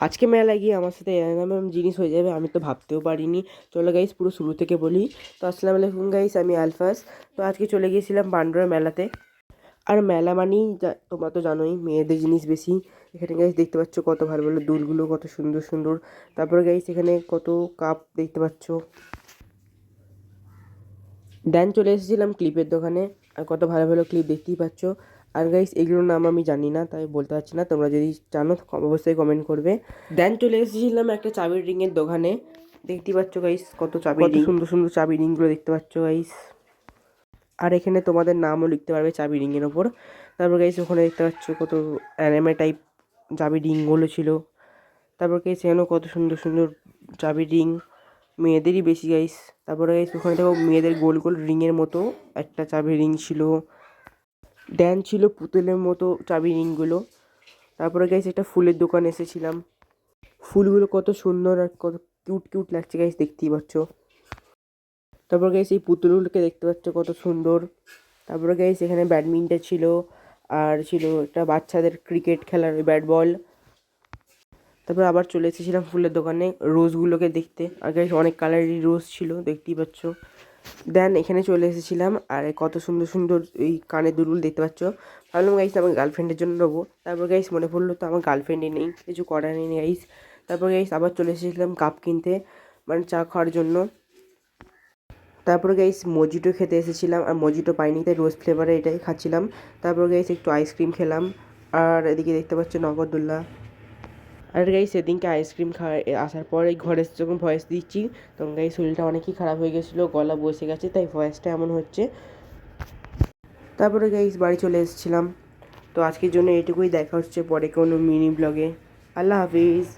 আজকে মেলায় গিয়ে আমার সাথে এরকম জিনিস হয়ে যাবে আমি তো ভাবতেও পারিনি। চলো গাইস পুরো শুরু থেকে বলি। তো আসসালামু আলাইকুম গাইস, আমি আলফাস। তো আজকে চলে গিয়েছিলাম পান্ডুয়া মেলাতে। আর মেলা মানেই তোমরা তো জানোই মেয়েদের জিনিস বেশি। এখানে গাইস দেখতে পাচ্ছ কত ভালো ভালো দুলগুলো, কত সুন্দর সুন্দর। তারপরে গাইস এখানে কত কাপ দেখতে পাচ্ছ। দেন চলে এসেছিলাম ক্লিপের দোকানে। আর কত ভালো ভালো ক্লিপ দেখতেই পাচ্ছ। আর গাইস এগুলোর নাম আমি জানি না, তাই বলতে পারছি না। তোমরা যদি জানো অবশ্যই কমেন্ট করবে। দেন চলে এসেছিলাম একটা চাবির রিংয়ের দোকানে। দেখতেই পাচ্ছ গাইস কত চাবি, কত সুন্দর সুন্দর চাবি রিংগুলো দেখতে পাচ্ছ গাইস। আর এখানে তোমাদের নামও লিখতে পারবে চাবি রিংয়ের ওপর। তারপর গাইস ওখানে দেখতে পাচ্ছ কত অ্যানিমে টাইপ চাবি রিংগুলো ছিল। তারপর গাইস এখানেও কত সুন্দর সুন্দর চাবি রিং, মেয়েদেরই বেশি গাইস। তারপরে গাইস ওখানে দেখো মেয়েদের গোল গোল রিংয়ের মতো একটা চাবি রিং ছিল। ড্যান ছিল পুতুলের মতো চাবি রিংগুলো। তারপরে গাইস একটা ফুলের দোকান এসেছিলাম। ফুলগুলো কত সুন্দর আর কত কিউট কিউট লাগছে গাইস, দেখতেই পাচ্ছ। তারপর গাইস এই পুতুলগুলোকে দেখতে পাচ্ছ কত সুন্দর। তারপরে গাইস এখানে ব্যাডমিন্টন ছিল, আর ছিল একটা বাচ্চাদের ক্রিকেট খেলার ব্যাট বল। তারপর আবার চলে এসেছিলাম ফুলের দোকানে রোজগুলোকে দেখতে। আর গাইস অনেক কালারেরই রোজ ছিল, দেখতেই পাচ্ছ। দেন এখানে চলে এসেছিলাম আর কত সুন্দর সুন্দর এই কানের দুলগুলো দেখতে পাচ্ছ। ভাবলাম গাইস আমার গার্লফ্রেন্ডের জন্য নেবো। তারপর গাইস মনে পড়লো তো আমার গার্লফ্রেন্ডই নেই, কিছু করার নেই গাইস। তারপর গাইস আবার চলে এসেছিলাম কাপ কিনতে, মানে চা খাওয়ার জন্য। তারপরে গাইস মজিটো খেতে এসেছিলাম, আর মজিটো পাইনি তাই রোজ ফ্লেভারে এটাই খাচ্ছিলাম। তারপর গাইস একটু আইসক্রিম খেলাম। আর এদিকে দেখতে পাচ্ছ নগরদোল্লা। আর গাইস সেদিনকে আইসক্রিম আসার পর এই ঘরে যখন ভয়েস দিচ্ছি তখন গাইস শরীরটা অনেকই খারাপ হয়ে গেছিলো, গলা বসে গেছে, তাই ভয়েসটা এমন হচ্ছে। তারপরে গাইস বাড়ি চলে এসেছিলাম। তো আজকের জন্য এটুকুই, দেখা হচ্ছে পরে কোনো মিনি ব্লগে। আল্লাহ হাফিজ।